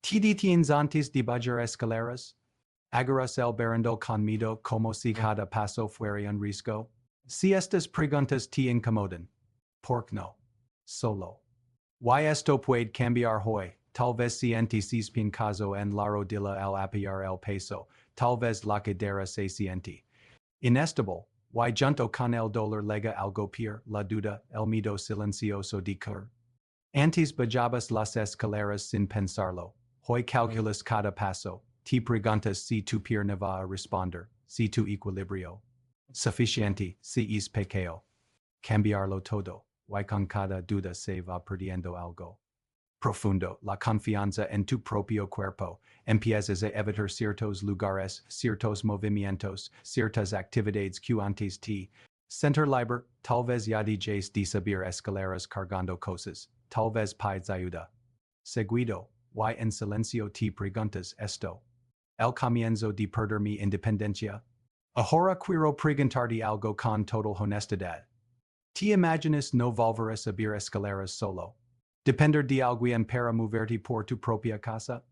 TDTs antes de bajar escaleras. Agarras el berendo conmigo como si cada paso fuera un risco. Si estas preguntas te incomodan. ¿Por qué no? Solo. Y esto puede cambiar hoy. Tal vez sientes pincazo en la rodilla al apoyar el peso. Tal vez la cadera se siente inestable. Y junto con el dolor llega algo peor, la duda, el miedo silencioso de caer. Antes bajabas las escaleras sin pensarlo. Hoy calculas cada paso. Te preguntas si tu pierna va a responder, si tu equilibrio suficiente, si es pequeño. Cambiarlo todo. Y con cada duda se va perdiendo algo profundo, la confianza en tu propio cuerpo. Empiezas a evitar ciertos lugares, ciertos movimientos, ciertas actividades que antes te center libre. Tal vez ya dejes de subir escaleras cargando cosas. Tal vez pides ayuda. Seguido, y en silencio te preguntas esto. El comienzo de perder mi independencia. Ahora quiero preguntarte algo con total honestidad. ¿Te imaginas no volver a subir escaleras solo? Depender de alguien para moverte por tu propia casa?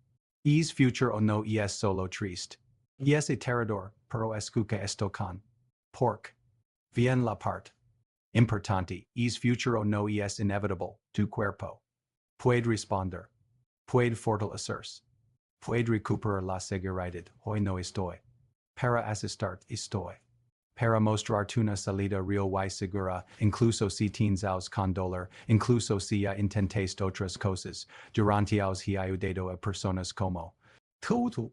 ¿Es future o no es solo triste? Es aterrador, pero escucha esto con pork. Bien la parte importante, ¿es future o no es inevitable? Tu cuerpo puede responder, puede fortalecerse, puede recuperar la seguridad. Hoy no estoy para asistir, estoy para mostrarte una salida real y segura, incluso si tienes con dolor, incluso si ya intentes otras cosas, durante has ayudado a personas como tú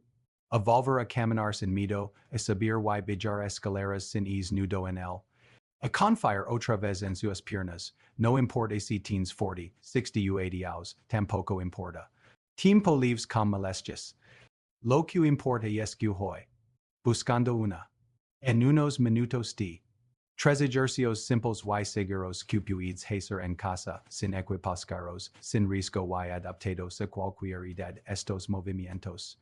a volver a caminar sin miedo, a subir y bajar escaleras sin nudo en él, a confiar otra vez en sus piernas. No importa si tienes 40, 60 u 80 años, tampoco importa. Tiempo lives con molestias. Lo que importa es que hoy, buscando una en unos minutos de tres ejercicios simples y seguros que puedes hacer en casa, sin equipos caros, sin riesgo y adaptados a cualquier edad. Estos movimientos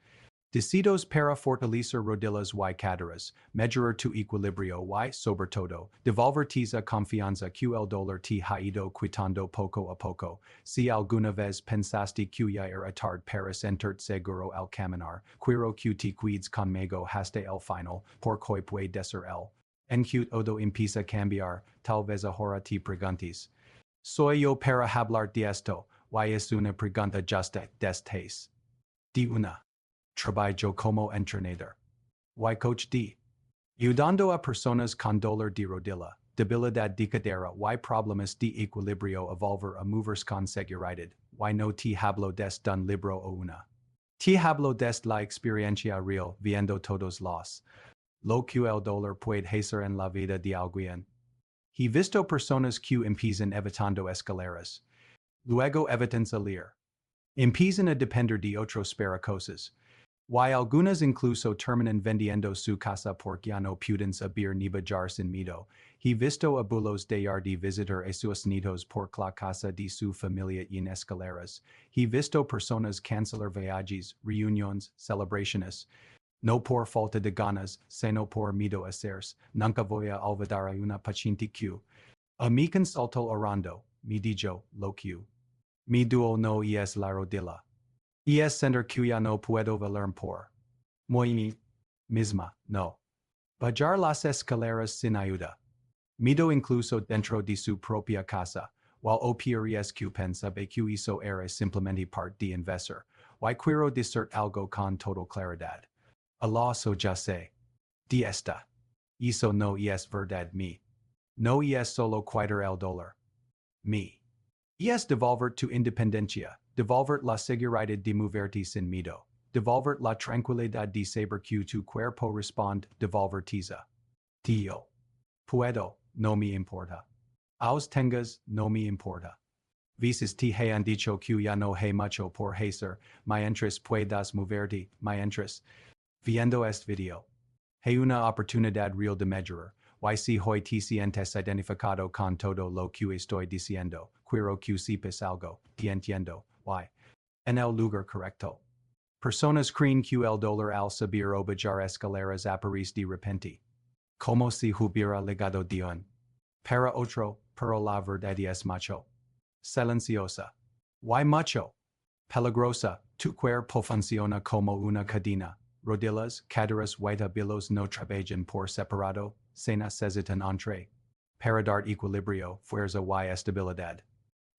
decidos para fortalecer rodillas y caderas, mejorar tu equilibrio y, sobre todo, devolverte a confianza que el dolor te ha ido quitando poco a poco. Si alguna vez pensaste que ya era tarde para sentirte seguro al caminar, quiero que te cuides conmigo hasta el final, porque hoy puede ser el en que todo empieza a cambiar. Tal vez ahora te preguntes. Soy yo para hablar de esto, y es una pregunta justa, destes de una. Trabajo como entrenador. Y coach D. Ayudando a personas con dolor de rodilla, debilidad de cadera y problemas de equilibrio a volver a moverse con seguridad. Y no te hablo desde un libro o una. Te hablo desde la experiencia real, viendo todos los lo que el dolor puede hacer en la vida de alguien. He visto personas que empiezan evitando escaleras. Luego evitan salir. Empiezan a depender de otros para cosas. Y algunas incluso terminan vendiendo su casa porque ya no pueden subir ni bajar sin miedo. He visto abuelos dejar de visitar a sus nietos por la casa de su familia en escaleras. He visto personas cancelar viajes, reuniones, celebraciones. No por falta de ganas, sino por miedo a hacerse. Nunca voy a olvidar a una paciente que a mi consulta orando, me dijo lo que mi duo no es la rodilla. Es sentir que ya no puedo valer por mí misma, no. Bajar las escaleras sin ayuda. Miedo incluso dentro de su propia casa, while o peor es que pensaba que eso era simplemente parte de investir. Y quiero decir algo con total claridad. Allah so ya sé. De esta. Eso no es verdad mi. No es solo quitar el dolor. Mi. Es devolver tu independencia, devolver la seguridad de moverte sin miedo, devolver la tranquilidad de saber que tu cuerpo responde, devolver tiza. Tío. Puedo, no me importa. Aus tengas, no me importa. Veces te han dicho que ya no hay mucho por hacer, mientras puedas moverte, mientras. Viendo este video. Hay una oportunidad real de mejorar. Y si hoy te sientes identificado con todo lo que estoy diciendo, quiero que sepas algo, te entiendo, y en el lugar correcto. Personas creen que el dolor al subir o bajar escaleras aparece de repente. Como si hubiera legado de un. Para otro, pero la verdad es mucho silenciosa. Y mucho peligrosa, Tu cuerpo funciona como una cadena. Rodillas, caderas, bilos no trabajan por separado, se necesitan entre. Para dar equilibrio, fuerza y estabilidad.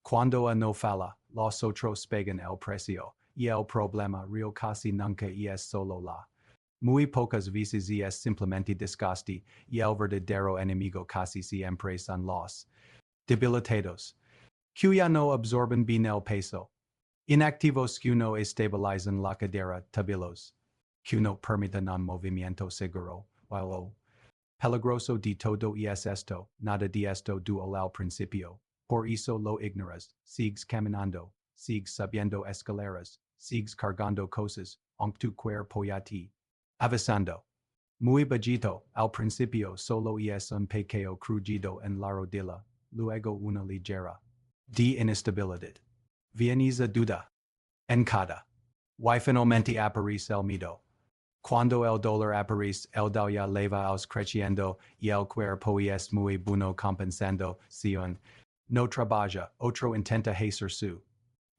Cuando no falla, los otros pagan el precio, y el problema real casi nunca es solo la. Muy pocas veces es simplemente desgaste, y el verdadero enemigo casi siempre son los debilitados, que ya no absorben bien el peso. Inactivos que no estabilizan la cadera, tabilos, que no permiten un movimiento seguro, while lo peligroso de todo es esto, nada de esto dual al principio. Por eso lo ignoras, sigues caminando, sigues subiendo escaleras, sigues cargando cosas, aunque tu cuerpo ya te avanzando. Muy bajito, al principio solo es un pequeño crujido en la rodilla, luego una ligera de inestabilidad. Vienes a duda. En cada. Y finalmente aparece el miedo. Cuando el dolor aparece, el ya leva creciendo y el cuerpo es muy bueno compensando, si un no trabaja, otro intenta hacer su.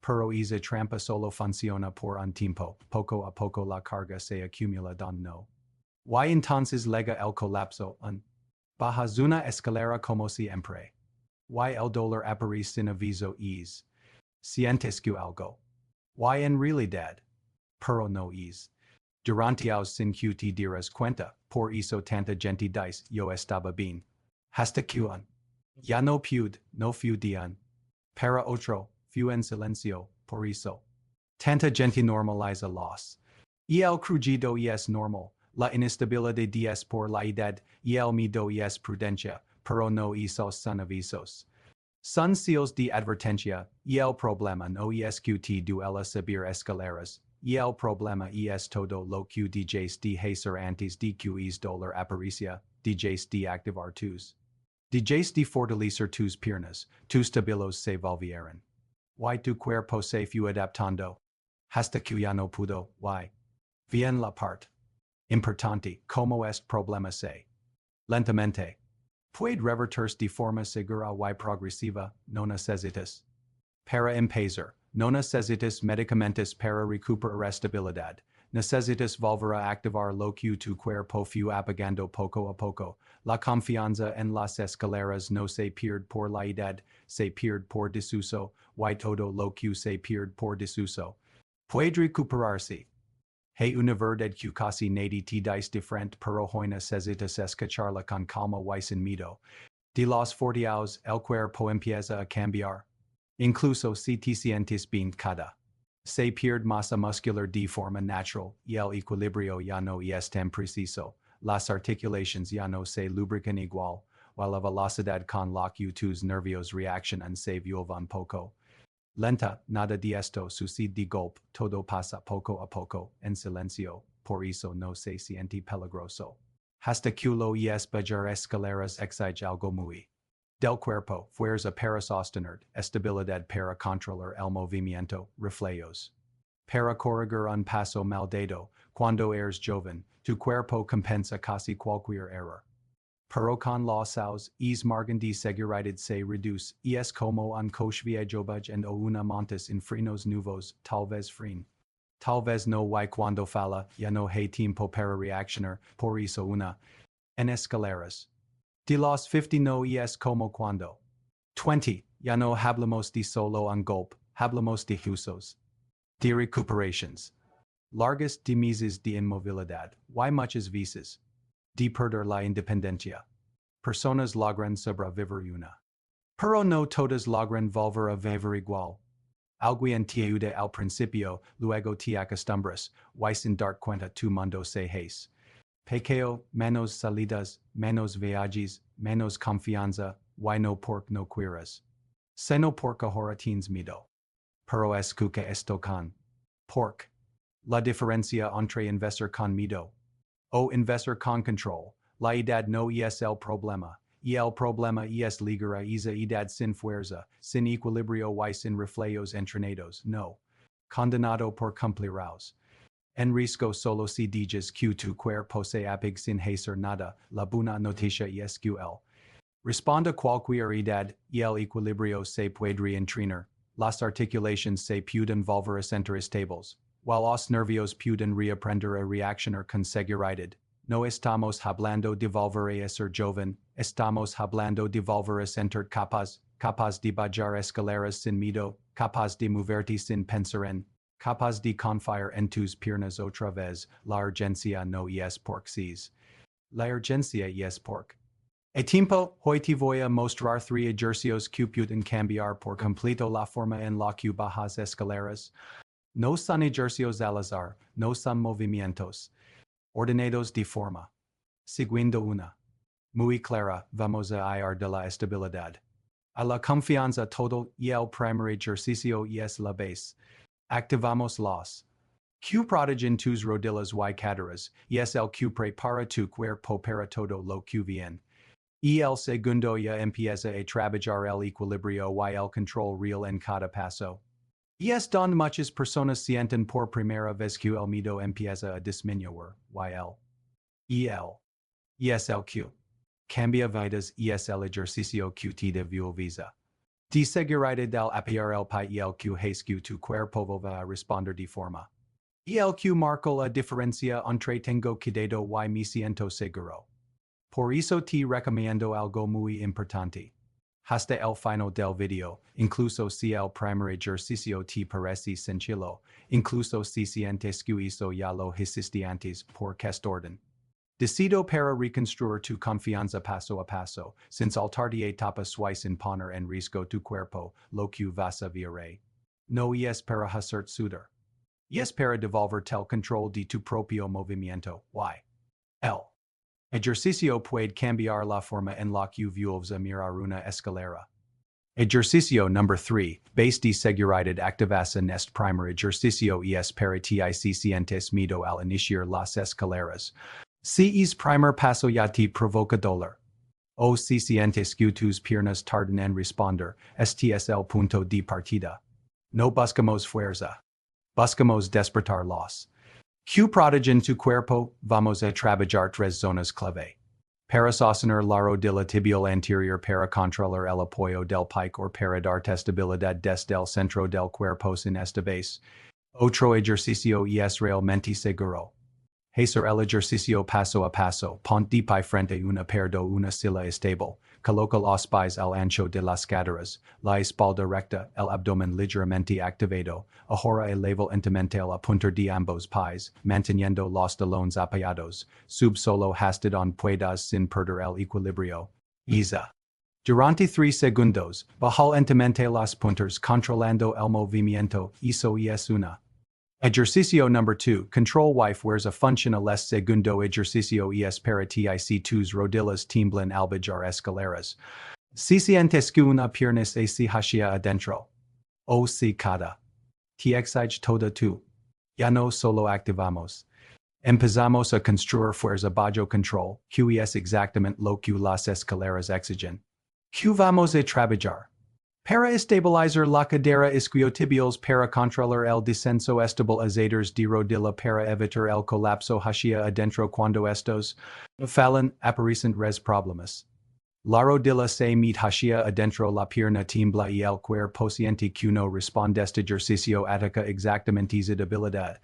Pero esa trampa solo funciona por un tiempo, poco a poco la carga se acumula don no. Y entonces llega el colapso, un bajas una escalera como siempre. Y el dolor aparece sin aviso es. Sientes que algo. Y en realidad. Pero no es. Durante os sin que te dirás cuenta, por eso tanta gente dice, yo estaba bien. Hasta que un. Ya no pude, no fui dian. Para otro, fui en silencio, por eso. Tanta gente normaliza los. Y el crujido es normal, la inestabilidad es por la edad, y el miedo es prudencia, pero no esos son avisos. Son seals de advertencia, y el problema no es que te duela subir escaleras, y el problema es todo lo que dejes de hacer antes de que es dolor aparecia, dejes de activar tus. Dejes de fortalecer tus piernas, tus tabilos se volvieron. Y tu cuerpo se fue adaptando. Hasta que ya no pudo, y. Bien la parte. Importante, como este problema se. Lentamente. Puede revertirse de forma segura y progresiva, no necesitas. Para empezar, no necesitas medicamentos para recuperar estabilidad. Necesitas volver a activar lo que tu cuerpo fue apagando poco a poco. La confianza en las escaleras no se pierde por la edad, se pierde por desuso, y todo lo que se pierde por desuso. Puede recuperarse. Hay una verdad que casi nadie te dice diferente, pero hoy necesitas escucharla con calma y sin miedo. De los 40 años, el cuerpo empieza a cambiar. Incluso si te sientes bien cada. Se pierde masa muscular de forma natural, y el equilibrio ya no es tan preciso. Las articulaciones ya no se lubrican igual, while la velocidad con la que tus nervios reaccionan se vuelve un poco lenta, nada de esto sucede de golpe, todo pasa poco a poco, en silencio, por eso no se siente peligroso. Hasta que lo es bajar escaleras exige algo muy del cuerpo, fuerza para sostener, estabilidad para controlar el movimiento, reflejos. Para corregir un paso mal dado, cuando eres joven, tu cuerpo compensa casi cualquier error. Pero con los años, es margen de seguridad se reduce, y es como un coche viejo en o una montas en frenos nuevos, tal vez freno. Tal vez no y cuando falla, ya no hay tiempo para reaccionar, por eso una. En escaleras. De los 50 no es como cuando. 20, ya no hablamos de solo un golpe, hablamos de usos. De recuperations. Largas de meses de inmovilidad, y muchas veces. De perder la independencia. Personas logran sobrevivir una. Pero no todas logran volver a vivir igual. Alguien te ayuda al principio, luego te acostumbras, y sin dar cuenta tu mundo se hace. Pequeño, menos salidas, menos viajes, menos confianza, y no porque no quieras. Sino porque ahora tienes miedo. Pero escucha esto con. Porque. La diferencia entre investir con miedo o investir con control. La edad no es el problema, y el problema es ligar a esa edad sin fuerza, sin equilibrio y sin reflejos entrenados, no. Condenado por cumplirlos. En riesgo solo si dices que tu cuerpo se apaga sin hacer nada, la buena noticia es que el. Responda cualquier edad, y el equilibrio se puede entrenar, las articulaciones se pueden volver a centros estables. While os nervios pueden reaprender a reaccionar con seguridad. No estamos hablando de volver a ser joven, estamos hablando de volver a sentir capaz de bajar escaleras sin miedo, capaz de moverte sin pensar en, capaz de confiar en tus piernas otra vez. La urgencia no es porque sees. La urgencia es porque. A tiempo, hoy te voy a mostrar 3 ejercicios que pueden cambiar por completo la forma en la que bajas escaleras. No son ejercicios al azar, no son movimientos ordenados de forma. Siguiendo una muy clara, vamos a ir de la estabilidad a la confianza total y el primer ejercicio es la base. Activamos los Q prodigen tus rodillas y caderas, y es el Q prepara tu cuerpo para todo lo que viene. Y el segundo ya empieza a trabajar el equilibrio y el control real en cada paso. Y es donde muchas personas sienten por primera vez que el miedo empieza a disminuir, y es el Q. Cambia vidas y es el ejercicio que te devuelve. De seguridad del apoyar el pie y el Q hace que tu cuerpo va a responder de forma. Y el Q marca la diferencia entre tengo cuidado y me siento seguro. Por eso te recomiendo algo muy importante. Hasta el final del video, incluso si el primer ejercicio te parece sencillo, incluso si sientes que eso ya lo hiciste antes, por este orden. Decido para reconstruir tu confianza paso a paso, sin saltarte etapas sin poner en riesgo tu cuerpo, lo que vas a ver. No es para hacer sudar. Es para devolverte el control de tu propio movimiento. El ejercicio puede cambiar la forma en la que vuelves a mirar una escalera. Ejercicio number 3. Base de seguridad activas en este primer ejercicio es para ti si sientes miedo al iniciar las escaleras. Si es primer paso ya te provoca dolor. O si sientes que tus piernas tardan en responder, este es el punto de partida. No buscamos fuerza. Buscamos despertar los Q prodigen tu cuerpo, vamos a trabajar 3 zonas clave. Para sostener la rodilla tibial anterior, para controlar el apoyo del pie o para dar estabilidad desde el centro del cuerpo sin esta base. Otro ejercicio es realmente seguro. Hacer el ejercicio paso a paso, ponte de pie frente a una pared o una silla estable, coloca los pies al ancho de las caderas, la espalda recta, el abdomen ligeramente activado, ahora eleva lentamente la punta de ambos pies, manteniendo los talones apoyados, sub solo hasta donde puedas sin perder el equilibrio. Isa. Durante 3 segundos, baja lentamente las puntas controlando el movimiento, eso es una. Ejercicio number 2. Control wife wears a function el segundo ejercicio es para ti si tus rodillas tiemblan al bajar escaleras. Si sientes que una pierna se hacia adentro. O si cada. Te exige toda tu. Ya no solo activamos. Empezamos a construir fuerza bajo control, que es exactamente lo que las escaleras exigen. Que vamos a trabajar. Para estabilizar la cadera isquiotibiales para controlar el descenso estabilizadores de rodilla para evitar el colapso hacia adentro cuando estos fallan, aparecen problemas. La rodilla se mete hacia adentro, la pierna tiembla y el cuerpo siente que no responde. Este ejercicio ataca exactamente esa debilidad.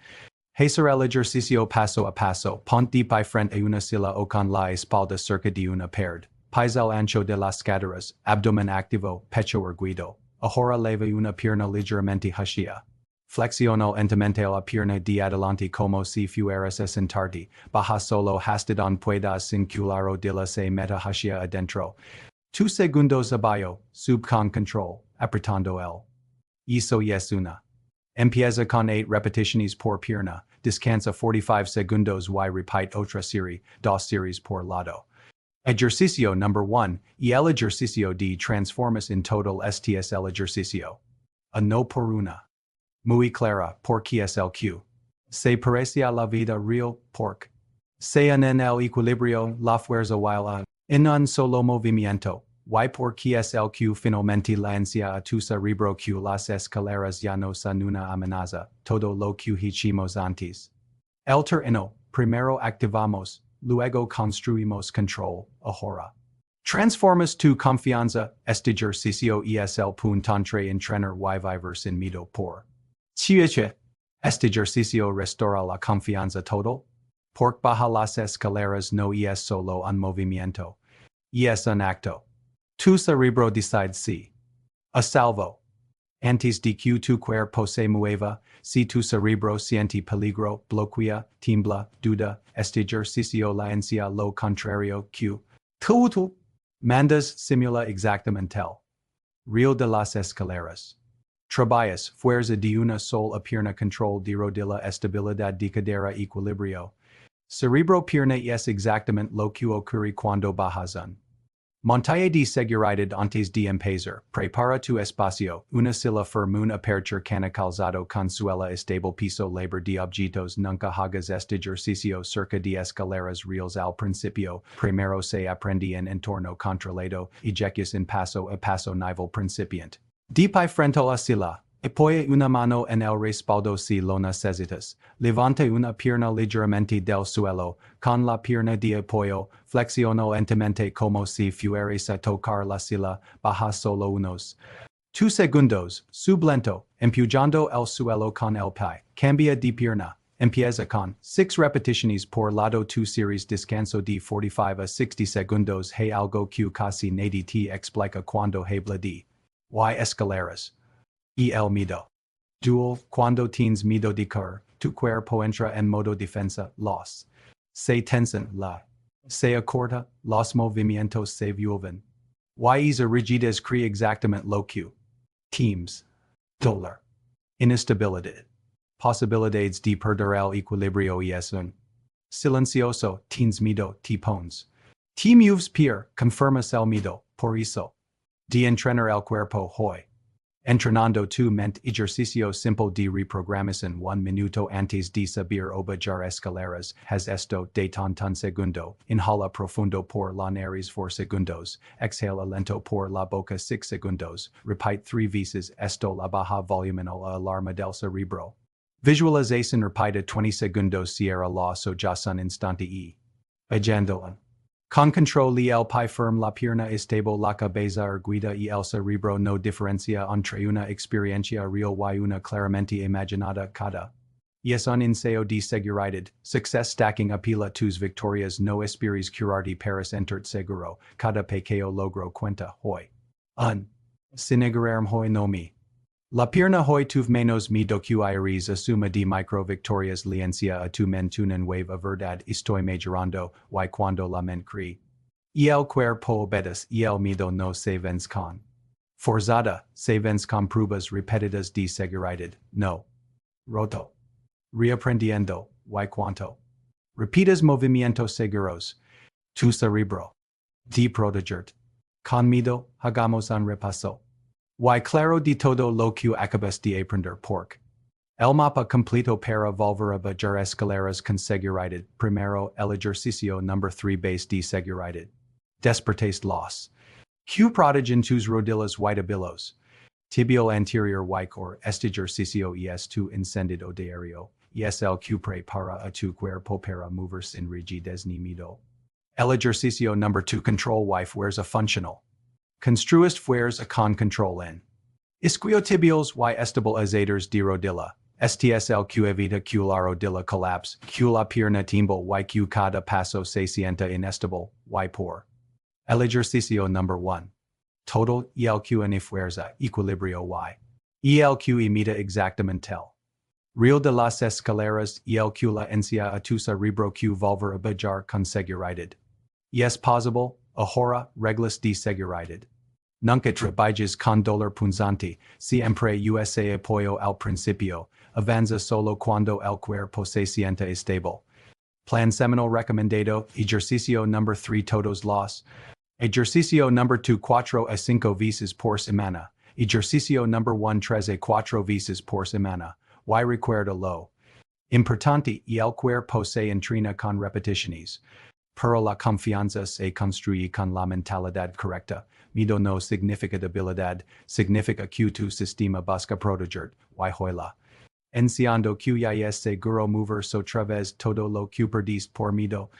Hacer el ejercicio paso a paso, ponte de pie frente a una silla o con la espalda cerca de una pared. Pies al ancho de las caderas, abdomen activo, pecho erguido. Ahora leva una pierna ligeramente hacia. Flexional lentamente la pierna de adelante como si fueras a sentarte. Baja solo hasta donde puedas sin que la rodilla se meta hacia adentro. 2 segundos abajo, sub con control, apretando el. Eso es una. Empieza con 8 repeticiones por pierna, descansa 45 segundos y repite otra serie, 2 series por lado. Ejercicio number 1. Y el ejercicio de transformas en total este es el ejercicio. A no por una. Muy clara, porque es el Q. Se parece a la vida real, porque. Se en el equilibrio, la fuerza while en un solo movimiento. Y porque es el Q finalmente la ansia a tu cerebro que las escaleras ya no son una amenaza, todo lo que hicimos antes. El terreno, primero activamos. Luego construimos control, ahora. Transformas tu confianza, este ejercicio es el punto entre entrenar y vivir sin miedo por. Chiche. Este ejercicio restaura la confianza total. Porque baja las escaleras no es solo un movimiento. Es un acto. Tu cerebro decide si. A salvo. Antes de que tu cuerpo se mueva, si tu cerebro siente peligro, bloquea, tiembla, duda, este ejercicio la encia lo contrario que tú mandas simula exactamente el río de las escaleras. Traballas fuerza de una sola pierna control de rodilla estabilidad de cadera equilibrio. Cerebro pierna es exactamente lo que ocurre cuando bajas un montaña de seguridad antes de empezar. Prepara tu espacio, una silla firme, un aperture cana calzado con suela estable piso libre de objetos. Nunca hagas este ejercicio cerca de escaleras reales al principio. Primero se aprende en entorno controlado, ejecutas en paso a paso nivel principiante. De pie frente a la silla. Apoya una mano en el respaldo si lo necesitas. Levanta una pierna ligeramente del suelo. Con la pierna de apoyo, flexiona lentamente como si fueras a tocar la silla. Baja solo unos 2 segundos. Sublento, empujando el suelo con el pie. Cambia de pierna. Empieza con 6 repeticiones por lado. Tu series descanso de 45 a 60 segundos. Hay algo que casi nadie te explica cuando habla de escaleras. Y el miedo. Dual, cuando tienes miedo de caer, tu cuerpo entra en modo defensa, se tensan, se acorta, los movimientos se vuelven. Es rigidez crea exactamente lo que teams. Dolor. Inestabilidad. Posibilidades de perder el equilibrio es un silencioso, tienes miedo, te pones. Te mueves pier, confirmas el miedo, por eso. De entrenar el cuerpo hoy. Entrenando tu mente ejercicio simple de reprogramación 1 minuto antes de subir o bajar escaleras. Haz esto de tan segundo. Inhala profundo por la nariz 4 segundos. Exhala lento por la boca 6 segundos. Repite 3 veces esto la baja volumen o la alarma del cerebro. Visualización repite 20 segundos. Cierra los ojos un instante y agéndala. Con control y el pie firme la pierna estable la cabeza erguida y el cerebro no diferencia entre una experiencia real y una claramente imaginada cada. Es un ensayo de seguridad. Success stacking apela tus victorias no esperes curarte para sentirte seguro. Cada pequeño logro cuenta hoy. Sin ignorar hoy no me. La pierna hoy tuve menos miedo que iris asuma de micro victorias liencia a tu mente una nueva verdad estoy mejorando y cuando la mente cree. Y el cuerpo obedece y el miedo no se vence con forzada, se vence con pruebas repetidas de seguridad, no. Roto. Reaprendiendo, y cuanto. Repitas movimientos seguros. Tu cerebro. De protegerte. Con miedo, hagamos un repaso. Y claro de todo lo que acabas de aprender porque el mapa completo para volver a bajar escaleras con seguridad. Primero, el ejercicio número 3 base de seguridad. Despertaste los que protegen tus rodillas y tobillos. Tibial anterior y core. Este ejercicio es tu encendido diario. Es el que prepara a tu cuerpo para moverse sin rigidez ni miedo. El ejercicio número 2 control y fuerza funcional. Construiste fuerza con control en isquiotibials y estabilizadores de rodilla. Este el que evita que la rodilla colapse, que la pierna tiemble y que cada paso se sienta inestable, y por. El ejercicio número 1. Total y el que en fuerza, equilibrio y el que imita exactamente el real de las escaleras y el que la encia a tu cerebro que volver a bajar con seguridad. Y es posible, ahora, reglas de seguridad. Nunca trabajes con dolor punzante, siempre usa apoyo al principio, avanza solo cuando el cuerpo se sienta estable. Plan semanal recomendado, ejercicio número 3 todos los. Ejercicio número 2 4 a 5 veces por semana. Ejercicio número 1 3 a 4 veces por semana. Y recuerda lo importante y el cuerpo se entrena con repeticiones. Pero la confianza se construye con la mentalidad correcta. Miedo no significa debilidad, significa que tu sistema busca protegerte, y hoyla. Enciando que ya es seguro moverse otra vez todo lo que perdiste por miedo.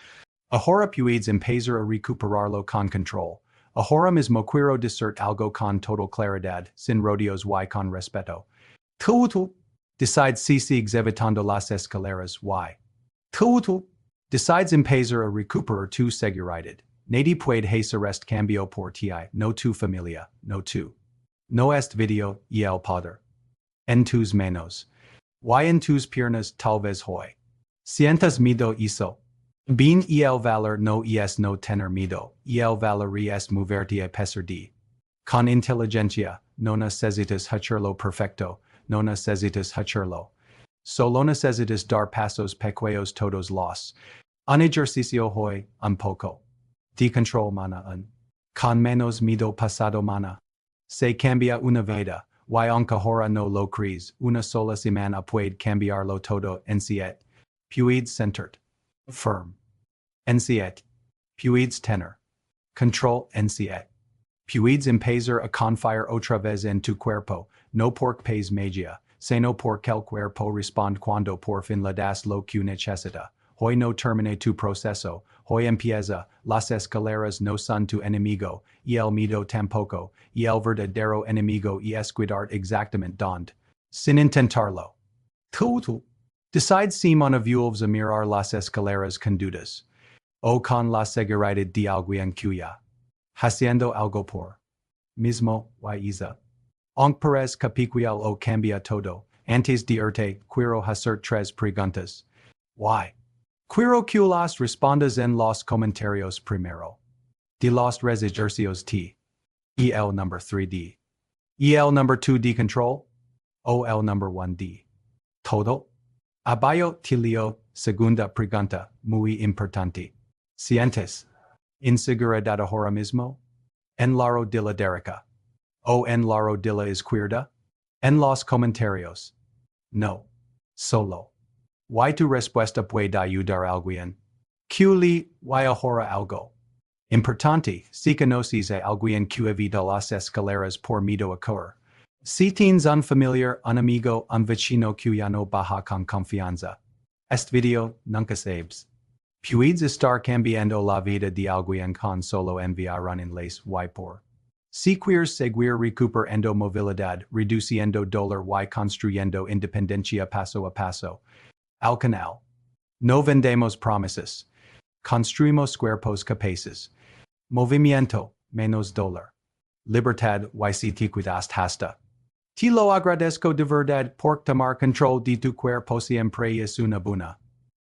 Ahora puedes empezar a recuperarlo con control. Ahora mismo quiero decirte algo con total claridad, sin rodeos y con respeto. Tú Decides si exevitando las escaleras y. Tu. Decides empezar a recuperar tu seguridad. Nadie puede hacer este cambio por ti. No tu familia, no tu. No este video y el poder. En tus manos. Y en tus piernas tal vez hoy. Sientes miedo eso. Bien y el valor no es no tener miedo, y el valor es moverte a pesar de. Con inteligencia, no necesitas hacerlo perfecto, no necesitas hacerlo. Solo necesitas dar pasos pequeños todos los. Un ejercicio hoy, un poco. De control mana un. Con menos miedo pasado mana. Se cambia una vida, y aunque ahora no lo crees, una sola semana puede cambiarlo todo en siete. Puedes centered. Firm. En siete. Puedes tener. Control en siete. Puedes empezar a confiar otra vez en tu cuerpo, no porque pes magia, sino porque el cuerpo responde cuando por fin le das lo que necesita. Hoy no termine tu proceso, hoy empieza, las escaleras no son tu enemigo, y el miedo tampoco, y el verdadero enemigo es cuidar exactamente donde. Sin intentarlo. Tu. Decide si vuelves a mirar las escaleras con dudas. O con la seguridad de alguien cuya. Haciendo algo por. Mismo, y isa. Aunque parezca peculiar o cambia todo, antes de irte, quiero hacer tres preguntas. Why? Quiero que las respondas en los comentarios primero. De los ejercicios t. Y el number 3D. Y el number 2 de control. O el number 1 de. Todo. Abajo te leo, segunda pregunta, muy importante. Sientes. Inseguridad ahora mismo. En la rodilla. O en la rodilla izquierda. En los comentarios. No. Solo. Y tu respuesta puede ayudar a alguien. QLI y ahora algo. Importante, si conoces a alguien que evita las escaleras por miedo a caer. Si tienes un familiar, un amigo, un vecino que ya no baja con confianza. Este video nunca sabes. Puedes estar cambiando la vida de alguien con solo enviar un enlace y por. Si quieres seguir recuperando movilidad, reduciendo dolor y construyendo independencia paso a paso. Al canal. No vendemos promesas. Construimos cuerpos capaces. Movimiento, menos dolor. Libertad y si te cuidas hasta. Te lo agradezco de verdad porque tomar control de tu cuerpo siempre es una buena